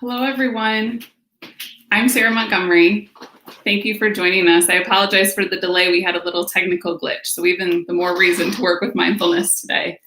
Hello, everyone. I'm Sarah Montgomery. Thank you for joining us. I apologize for the delay. We had a little technical glitch, so even the more reason to work with mindfulness today.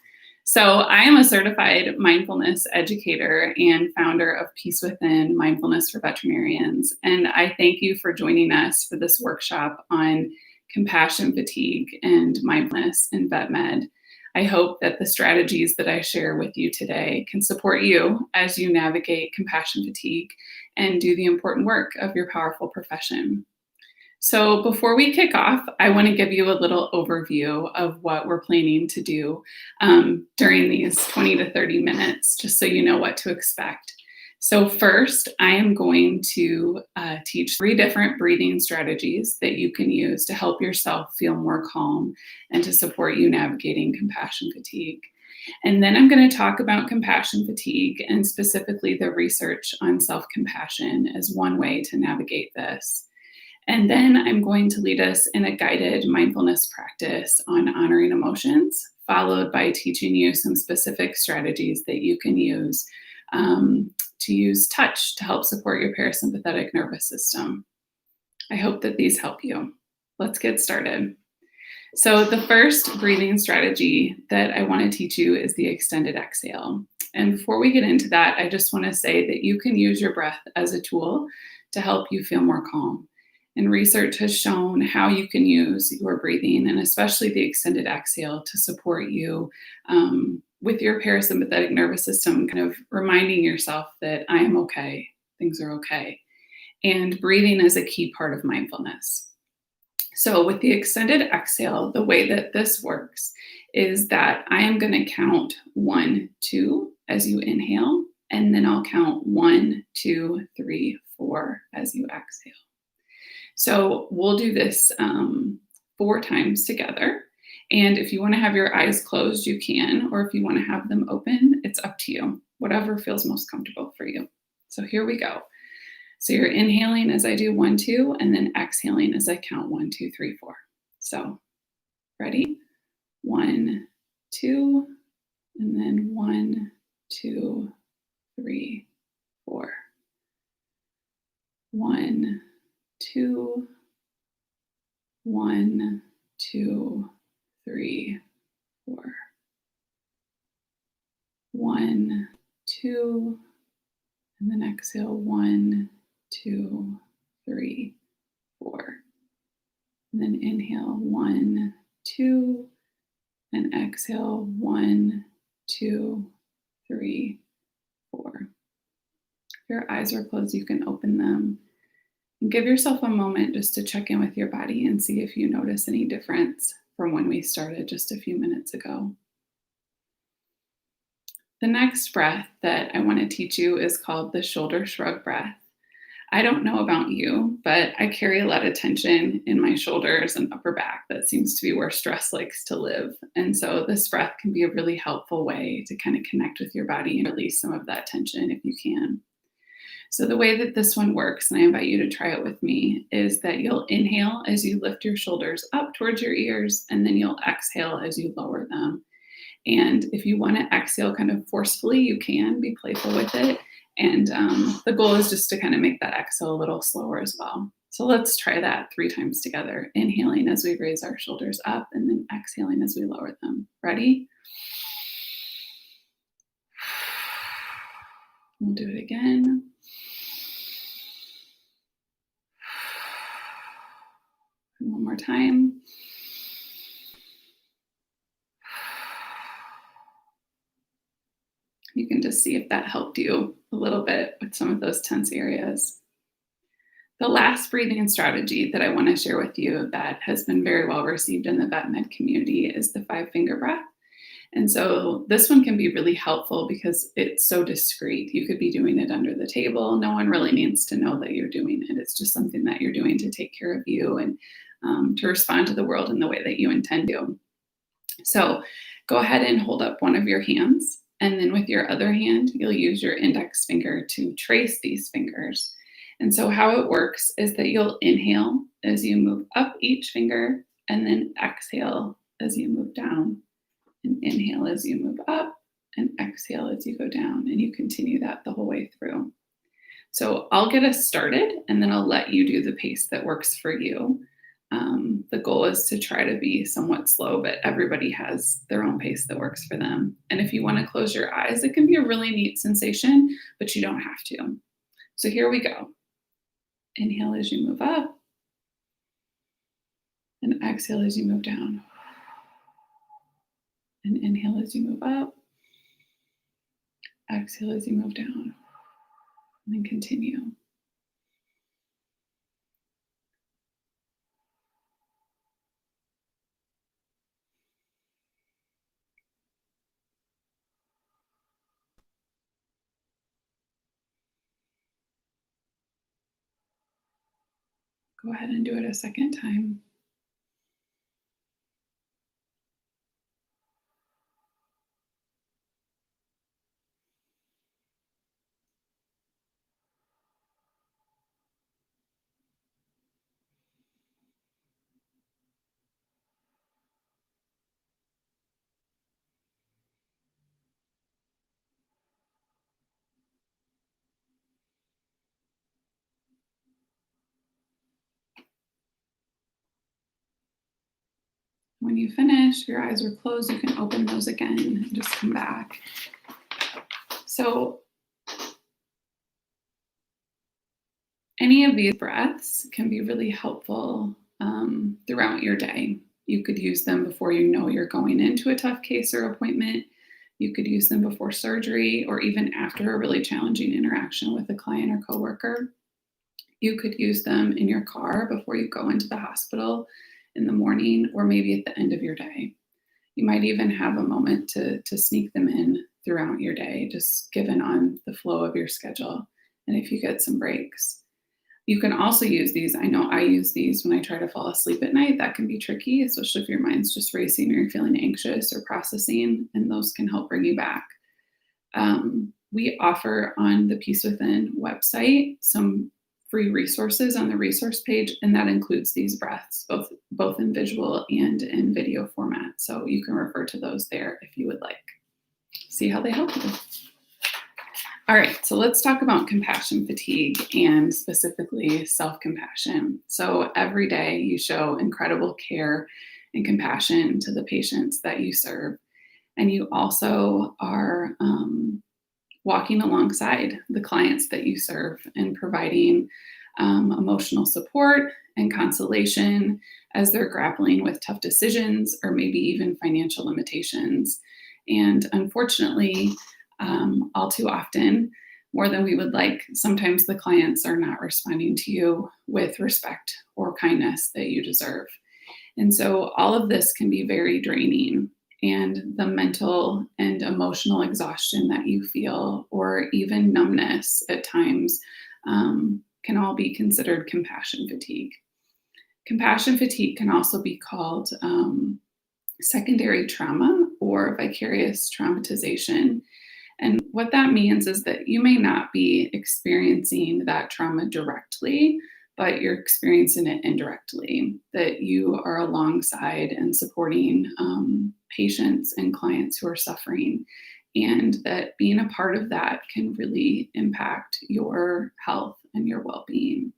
So I am a certified mindfulness educator and founder of Peace Within Mindfulness for Veterinarians. And I thank you for joining us for this workshop on compassion fatigue and mindfulness in vet med. I hope that the strategies that I share with you today can support you as you navigate compassion fatigue and do the important work of your powerful profession. So before we kick off, I want to give you a little overview of what we're planning to do during these 20 to 30 minutes, just so you know what to expect. So first, I am going to teach 3 different breathing strategies that you can use to help yourself feel more calm and to support you navigating compassion fatigue. And then I'm going to talk about compassion fatigue and specifically the research on self-compassion as one way to navigate this. And then I'm going to lead us in a guided mindfulness practice on honoring emotions, followed by teaching you some specific strategies that you can use to use touch to help support your parasympathetic nervous system. I hope that these help you. Let's get started. So the first breathing strategy that I want to teach you is the extended exhale. And before we get into that, I just want to say that you can use your breath as a tool to help you feel more calm. And research has shown how you can use your breathing and especially the extended exhale to support you with your parasympathetic nervous system, kind of reminding yourself that I am okay, things are okay. And breathing is a key part of mindfulness. So with the extended exhale, the way that this works is that I am going to count 1, 2 as you inhale, and then I'll count 1, 2, 3, 4 as you exhale. So we'll do this 4 times together. And if you want to have your eyes closed, you can, or if you want to have them open, it's up to you, whatever feels most comfortable for you. So here we go. So you're inhaling as I do 1, 2, and then exhaling as I count 1, 2, 3, 4. So ready? 1, 2, and then 1, 2, 3, 4. 1, 2, 1, 2, 3, 4. 1, 2, and then exhale 1, 2, 3, 4. And then inhale 1, 2, and exhale 1, 2, 3, 4. If your eyes are closed, you can open them. And give yourself a moment just to check in with your body and see if you notice any difference from when we started just a few minutes ago. The next breath that I want to teach you is called the shoulder shrug breath. I don't know about you, but I carry a lot of tension in my shoulders and upper back. That seems to be where stress likes to live. And so this breath can be a really helpful way to kind of connect with your body and release some of that tension if you can. So the way that this one works, and I invite you to try it with me, is that you'll inhale as you lift your shoulders up towards your ears, and then you'll exhale as you lower them. And if you want to exhale kind of forcefully, you can be playful with it. And the goal is just to kind of make that exhale a little slower as well. So let's try that 3 times together. Inhaling as we raise our shoulders up, and then exhaling as we lower them. Ready? We'll do it again. One more time. You can just see if that helped you a little bit with some of those tense areas. The last breathing strategy that I want to share with you that has been very well received in the vet med community is the 5-finger breath. And so this one can be really helpful because it's so discreet. You could be doing it under the table. No one really needs to know that you're doing it. It's just something that you're doing to take care of you and to respond to the world in the way that you intend to. So go ahead and hold up one of your hands. And then with your other hand, you'll use your index finger to trace these fingers. And so how it works is that you'll inhale as you move up each finger, and then exhale as you move down. And inhale as you move up, and exhale as you go down. And you continue that the whole way through. So I'll get us started and then I'll let you do the pace that works for you. The goal is to try to be somewhat slow, but everybody has their own pace that works for them. And if you want to close your eyes, it can be a really neat sensation, but you don't have to. So here we go. Inhale as you move up and exhale as you move down. And inhale as you move up, exhale as you move down, and then continue. Go ahead and do it a second time. When you finish, your eyes were closed, you can open those again and just come back. So any of these breaths can be really helpful throughout your day. You could use them before you know you're going into a tough case or appointment. You could use them before surgery or even after a really challenging interaction with a client or coworker. You could use them in your car before you go into the hospital in the morning or maybe at the end of your day. You might even have a moment to sneak them in throughout your day, just given on the flow of your schedule and if you get some breaks. You can also use these. I know I use these when I try to fall asleep at night. That can be tricky, especially if your mind's just racing or you're feeling anxious or processing, and those can help bring you back. We offer on the Peace Within website some free resources on the resource page, and that includes these breaths, both in visual and in video format. So you can refer to those there if you would like. See how they help you. All right, so let's talk about compassion fatigue and specifically self-compassion. So every day you show incredible care and compassion to the patients that you serve. And you also are walking alongside the clients that you serve and providing emotional support and consolation as they're grappling with tough decisions or maybe even financial limitations. And unfortunately, all too often, more than we would like, sometimes the clients are not responding to you with respect or kindness that you deserve. And so all of this can be very draining. And the mental and emotional exhaustion that you feel, or even numbness at times, can all be considered compassion fatigue. Compassion fatigue can also be called secondary trauma or vicarious traumatization. And what that means is that you may not be experiencing that trauma directly, but you're experiencing it indirectly, that you are alongside and supporting patients and clients who are suffering, and that being a part of that can really impact your health and your well-being.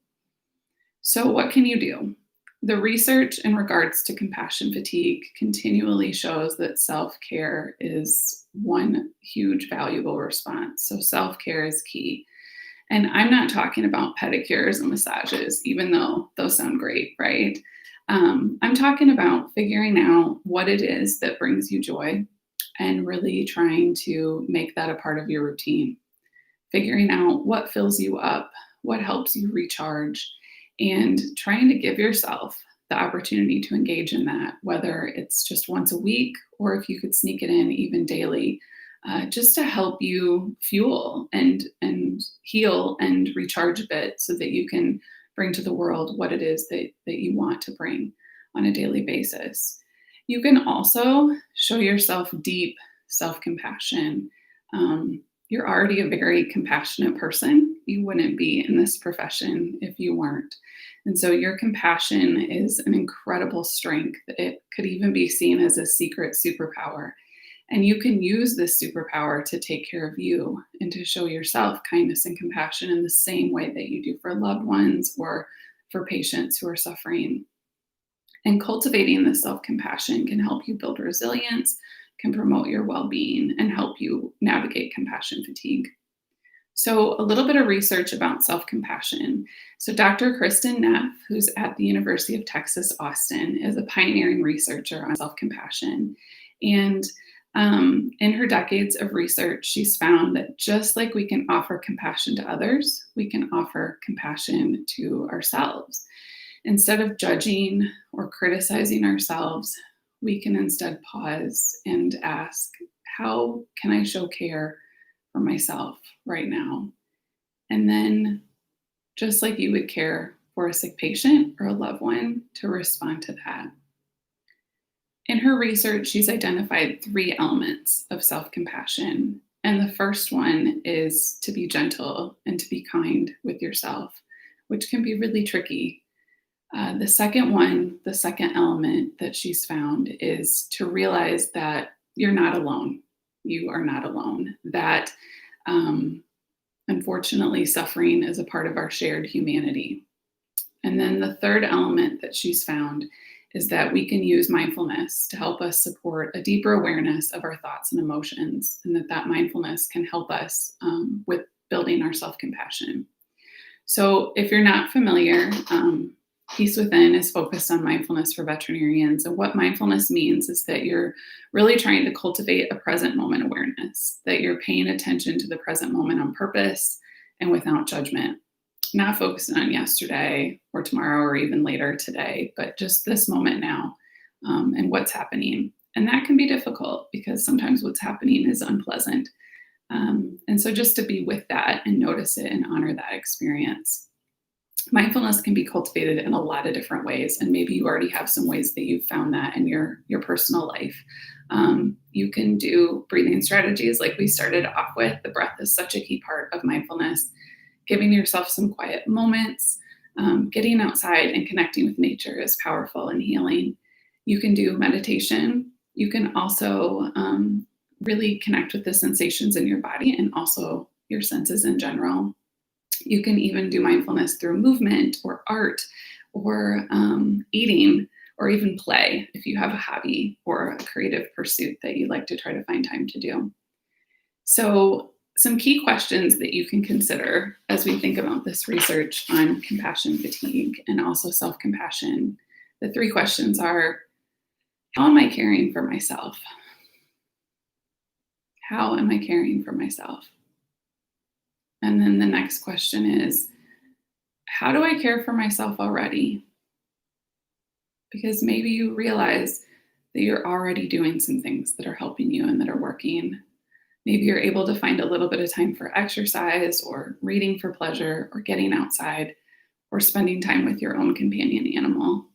So what can you do? The research in regards to compassion fatigue continually shows that self-care is one huge valuable response. So self-care is key. And I'm not talking about pedicures and massages, even though those sound great, right? I'm talking about figuring out what it is that brings you joy and really trying to make that a part of your routine. Figuring out what fills you up, what helps you recharge, and trying to give yourself the opportunity to engage in that, whether it's just once a week or if you could sneak it in even daily, just to help you fuel and heal and recharge a bit so that you can bring to the world what it is that you want to bring on a daily basis. You can also show yourself deep self-compassion. You're already a very compassionate person. You wouldn't be in this profession if you weren't. And so your compassion is an incredible strength. It could even be seen as a secret superpower. And you can use this superpower to take care of you and to show yourself kindness and compassion in the same way that you do for loved ones or for patients who are suffering. And cultivating this self compassion can help you build resilience, can promote your well being, and help you navigate compassion fatigue. So, a little bit of research about self compassion. So, Dr. Kristen Neff, who's at the University of Texas, Austin, is a pioneering researcher on self compassion. And in her decades of research, she's found that just like we can offer compassion to others, we can offer compassion to ourselves. Instead of judging or criticizing ourselves, we can instead pause and ask, how can I show care for myself right now? And then, just like you would care for a sick patient or a loved one, to respond to that. In her research, she's identified 3 elements of self compassion. And the first one is to be gentle and to be kind with yourself, which can be really tricky. The second one, the second element that she's found is to realize that you're not alone. You are not alone. That unfortunately, suffering is a part of our shared humanity. And then the third element that she's found is that we can use mindfulness to help us support a deeper awareness of our thoughts and emotions, and that mindfulness can help us with building our self-compassion. So if you're not familiar, Peace Within is focused on mindfulness for veterinarians. And what mindfulness means is that you're really trying to cultivate a present moment awareness, that you're paying attention to the present moment on purpose and without judgment, not focusing on yesterday or tomorrow or even later today, but just this moment now and what's happening. And that can be difficult because sometimes what's happening is unpleasant. And so just to be with that and notice it and honor that experience. Mindfulness can be cultivated in a lot of different ways, and maybe you already have some ways that you've found that in your personal life. You can do breathing strategies like we started off with. The breath is such a key part of mindfulness. Giving yourself some quiet moments, getting outside and connecting with nature is powerful and healing. You can do meditation. You can also really connect with the sensations in your body and also your senses in general. You can even do mindfulness through movement or art or eating or even play if you have a hobby or a creative pursuit that you like to try to find time to do. So some key questions that you can consider as we think about this research on compassion fatigue and also self-compassion. The 3 questions are, how am I caring for myself? How am I caring for myself? And then the next question is, how do I care for myself already? Because maybe you realize that you're already doing some things that are helping you and that are working. Maybe you're able to find a little bit of time for exercise or reading for pleasure or getting outside or spending time with your own companion animal.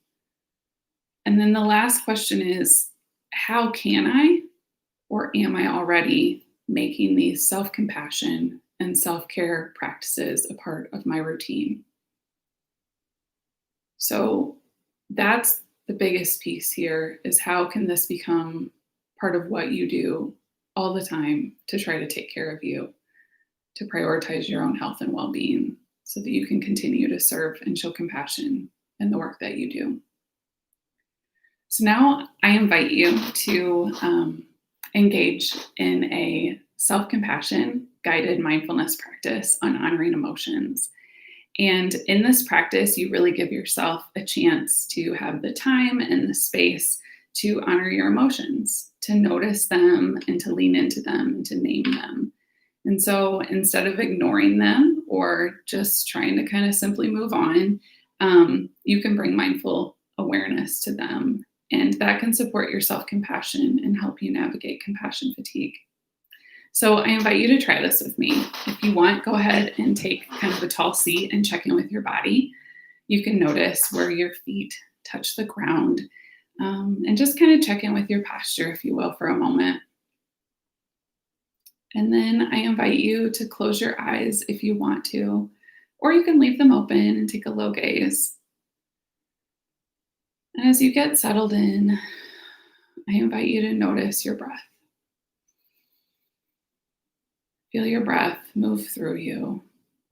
And then the last question is, how can I or am I already making these self-compassion and self-care practices a part of my routine? So that's the biggest piece here, is how can this become part of what you do all the time to try to take care of you, to prioritize your own health and well-being so that you can continue to serve and show compassion in the work that you do. So now I invite you to engage in a self-compassion guided mindfulness practice on honoring emotions. And in this practice, you really give yourself a chance to have the time and the space to honor your emotions, to notice them and to lean into them and to name them. And so instead of ignoring them or just trying to kind of simply move on, you can bring mindful awareness to them. And that can support your self-compassion and help you navigate compassion fatigue. So I invite you to try this with me. If you want, go ahead and take kind of a tall seat and check in with your body. You can notice where your feet touch the ground and just kind of check in with your posture, if you will, for a moment. And then I invite you to close your eyes if you want to, or you can leave them open and take a low gaze. And as you get settled in, I invite you to notice your breath. Feel your breath move through you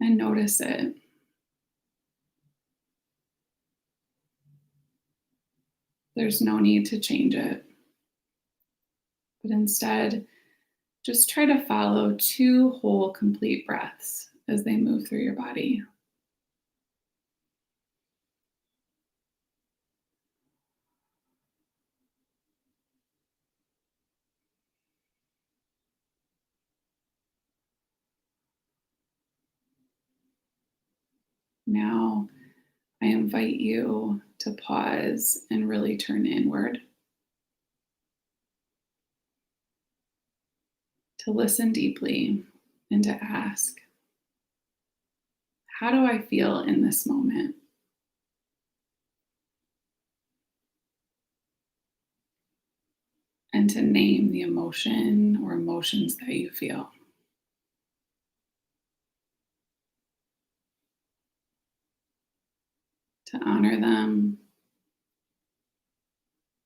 and notice it. There's no need to change it, but instead, just try to follow 2 whole, complete breaths as they move through your body. Now, I invite you to pause and really turn inward, to listen deeply, and to ask, how do I feel in this moment? And to name the emotion or emotions that you feel. To honor them,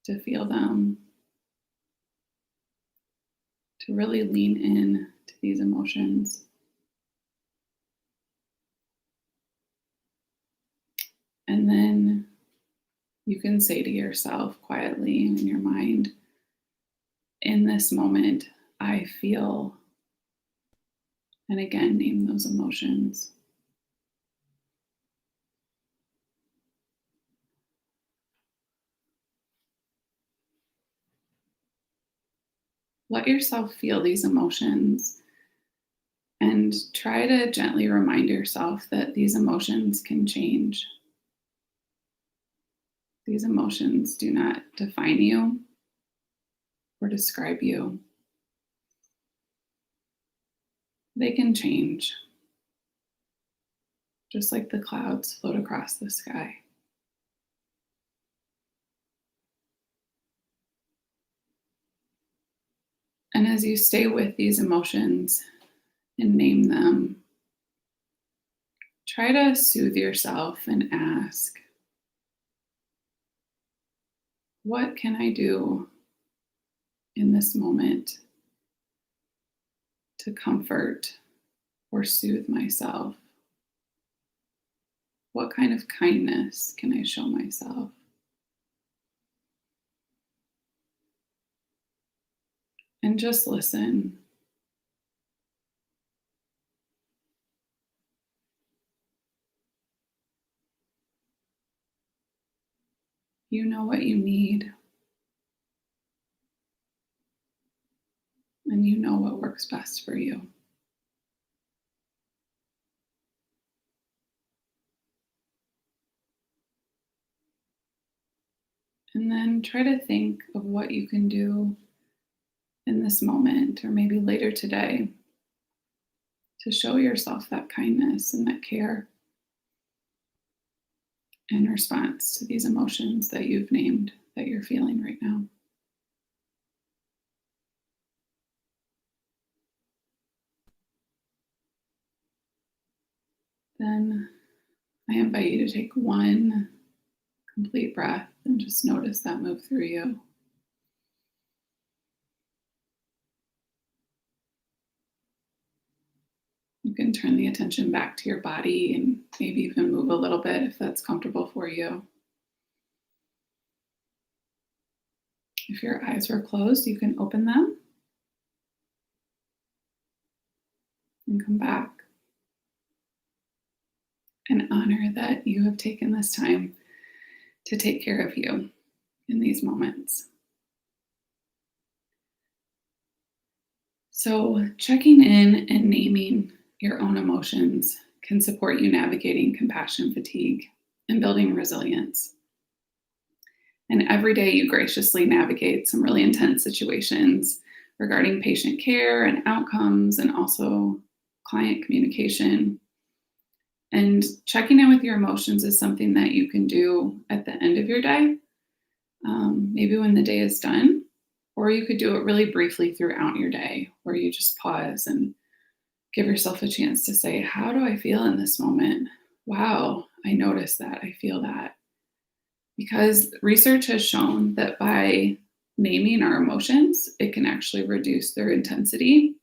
to feel them, to really lean in to these emotions. And then you can say to yourself quietly in your mind, in this moment, I feel, and again, name those emotions. Let yourself feel these emotions and try to gently remind yourself that these emotions can change. These emotions do not define you or describe you. They can change, just like the clouds float across the sky. And as you stay with these emotions and name them, try to soothe yourself and ask, what can I do in this moment to comfort or soothe myself? What kind of kindness can I show myself? And just listen. You know what you need, and you know what works best for you. And then try to think of what you can do in this moment or maybe later today to show yourself that kindness and that care in response to these emotions that you've named that you're feeling right now. Then I invite you to take one complete breath and just notice that move through you. You can turn the attention back to your body and maybe even move a little bit if that's comfortable for you. If your eyes were closed, you can open them and come back and honor that you have taken this time to take care of you in these moments. So, checking in and naming your own emotions can support you navigating compassion fatigue and building resilience. And every day you graciously navigate some really intense situations regarding patient care and outcomes and also client communication. And checking in with your emotions is something that you can do at the end of your day, maybe when the day is done, or you could do it really briefly throughout your day where you just pause and give yourself a chance to say, how do I feel in this moment? Wow, I notice that. I feel that. Because research has shown that by naming our emotions, it can actually reduce their intensity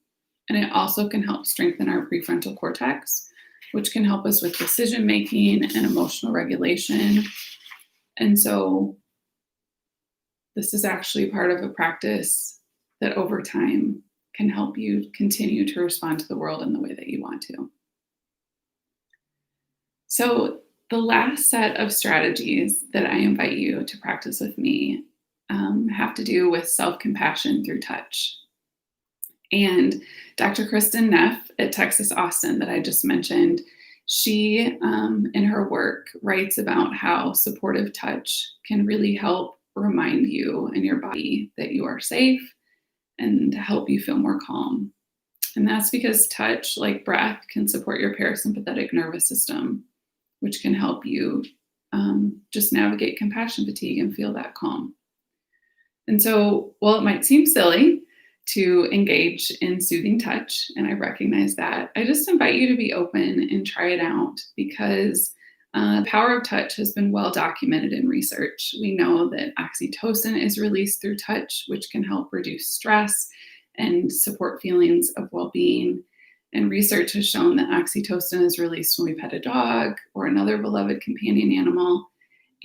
And it also can help strengthen our prefrontal cortex, which can help us with decision making and emotional regulation. And so this is actually part of a practice that over time can help you continue to respond to the world in the way that you want to. So the last set of strategies that I invite you to practice with me have to do with self-compassion through touch. And Dr. Kristen Neff at Texas Austin that I just mentioned, she, in her work, writes about how supportive touch can really help remind you and your body that you are safe and to help you feel more calm. And that's because touch, like breath, can support your parasympathetic nervous system, which can help you just navigate compassion fatigue and feel that calm. And so, while it might seem silly to engage in soothing touch, and I recognize that, I just invite you to be open and try it out because the power of touch has been well documented in research. We know that oxytocin is released through touch, which can help reduce stress and support feelings of well-being. And research has shown that oxytocin is released when we pet a dog or another beloved companion animal.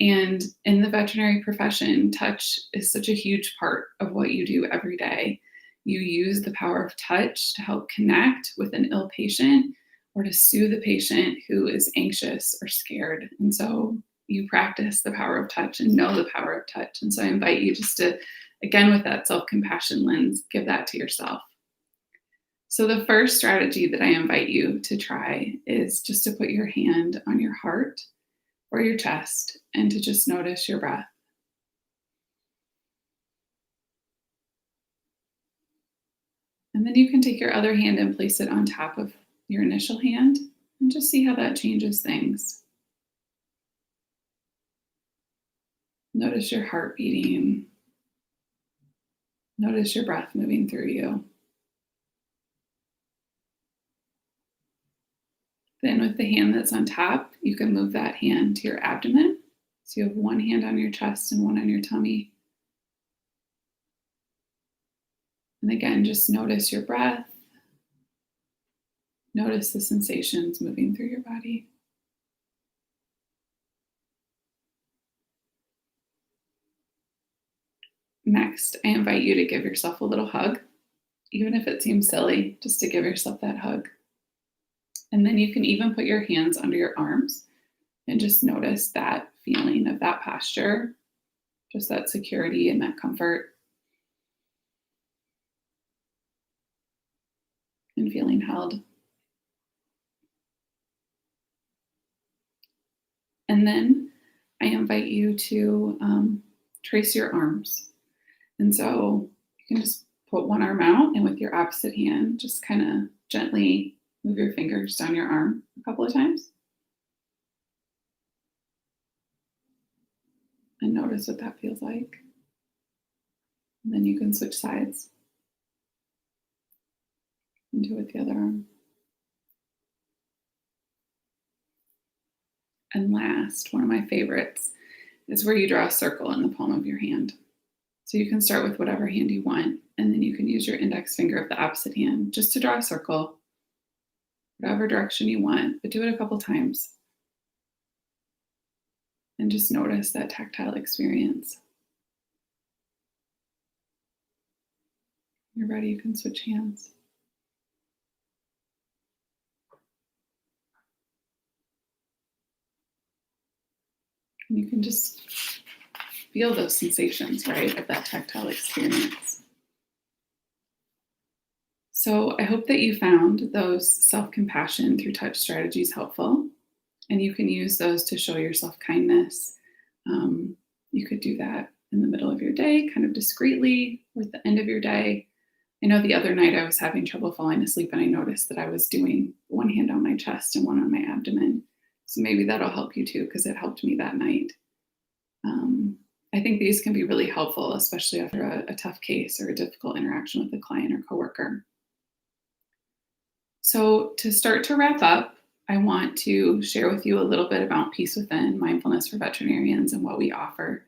And in the veterinary profession, touch is such a huge part of what you do every day. You use the power of touch to help connect with an ill patient or to soothe a patient who is anxious or scared. And so you practice the power of touch and know the power of touch. And so I invite you just to, again, with that self-compassion lens, give that to yourself. So the first strategy that I invite you to try is just to put your hand on your heart or your chest and to just notice your breath. And then you can take your other hand and place it on top of your initial hand and just see how that changes things. Notice your heart beating. Notice your breath moving through you. Then with the hand that's on top, you can move that hand to your abdomen. So you have one hand on your chest and one on your tummy. And again, just notice your breath. Notice the sensations moving through your body. Next, I invite you to give yourself a little hug, even if it seems silly, just to give yourself that hug. And then you can even put your hands under your arms and just notice that feeling of that posture, just that security and that comfort. And feeling held. And then I invite you to trace your arms. And so you can just put one arm out and with your opposite hand, just kind of gently move your fingers down your arm a couple of times. And notice what that feels like. And then you can switch sides and do it with the other arm. And last, one of my favorites is where you draw a circle in the palm of your hand. So you can start with whatever hand you want, and then you can use your index finger of the opposite hand just to draw a circle, whatever direction you want, but do it a couple times. And just notice that tactile experience. When you're ready, you can switch hands. And you can just feel those sensations, right, of that tactile experience. So I hope that you found those self-compassion through touch strategies helpful, and you can use those to show yourself kindness. You could do that in the middle of your day, kind of discreetly, or at the end of your day. I know the other night I was having trouble falling asleep, and I noticed that I was doing one hand on my chest and one on my abdomen. So maybe that'll help you too, because it helped me that night. I think these can be really helpful, especially after a tough case or a difficult interaction with a client or coworker. So to start to wrap up, I want to share with you a little bit about Peace Within, Mindfulness for Veterinarians, and what we offer.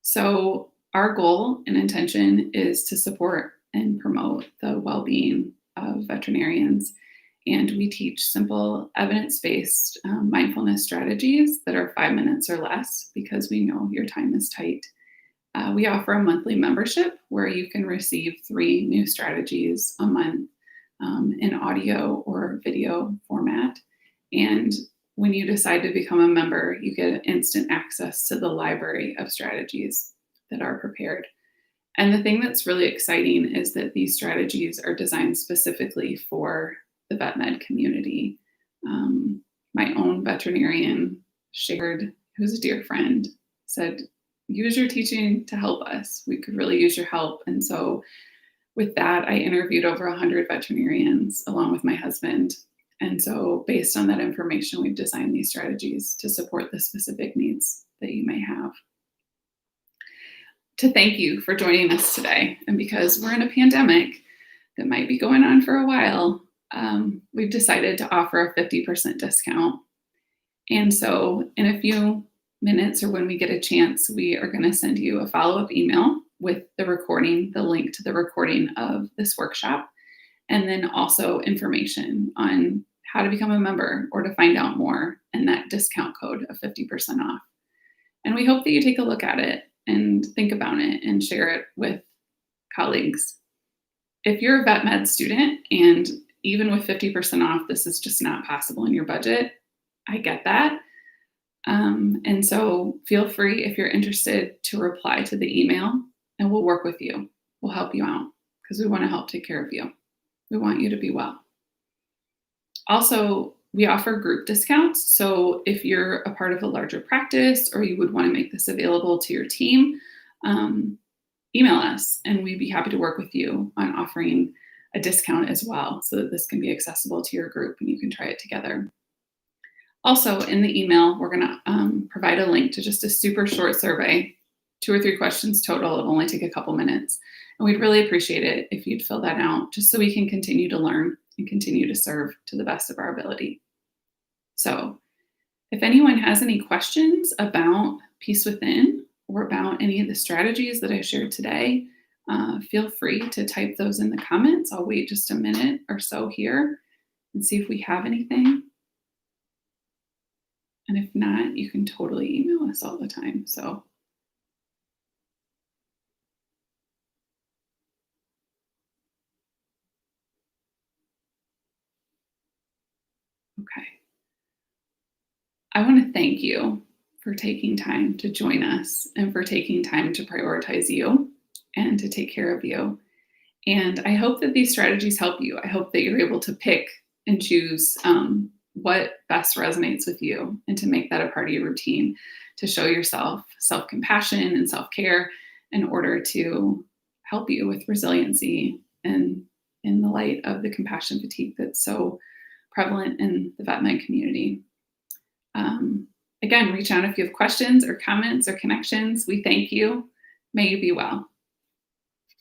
So our goal and intention is to support and promote the well-being of of veterinarians. And we teach simple evidence-based mindfulness strategies that are 5 minutes or less because we know your time is tight. We offer a monthly membership where you can receive 3 new strategies a month in audio or video format. And when you decide to become a member, you get instant access to the library of strategies that are prepared. And the thing that's really exciting is that these strategies are designed specifically for the vet med community. My own veterinarian shared, who's a dear friend, said, use your teaching to help us. We could really use your help. And so with that, I interviewed over 100 veterinarians along with my husband. And so based on that information, we've designed these strategies to support the specific needs that you may have. To thank you for joining us today. And because we're in a pandemic that might be going on for a while, we've decided to offer a 50% discount. And so in a few minutes, or when we get a chance, we are going to send you a follow-up email with the recording, the link to the recording of this workshop, and then also information on how to become a member or to find out more, and that discount code of 50% off. And we hope that you take a look at it and think about it and share it with colleagues. If you're a vet med student and even with 50% off, this is just not possible in your budget, I get that. And so feel free, if you're interested, to reply to the email and we'll work with you. We'll help you out because we want to help take care of you. We want you to be well. Also, we offer group discounts. So if you're a part of a larger practice or you would want to make this available to your team, email us and we'd be happy to work with you on offering a discount as well so that this can be accessible to your group and you can try it together. Also, in the email, we're going to provide a link to just a super short survey, 2 or 3 questions total. It'll only take a couple minutes. And we'd really appreciate it if you'd fill that out just so we can continue to learn and continue to serve to the best of our ability. So if anyone has any questions about Peace Within or about any of the strategies that I shared today, feel free to type those in the comments. I'll wait just a minute or so here and see if we have anything. And if not, you can totally email us all the time. So okay. I want to thank you for taking time to join us and for taking time to prioritize you and to take care of you. And I hope that these strategies help you. I hope that you're able to pick and choose what best resonates with you and to make that a part of your routine, to show yourself self-compassion and self-care in order to help you with resiliency and in the light of the compassion fatigue that's so prevalent in the vet med community. Again, reach out if you have questions or comments or connections. We thank you. May you be well.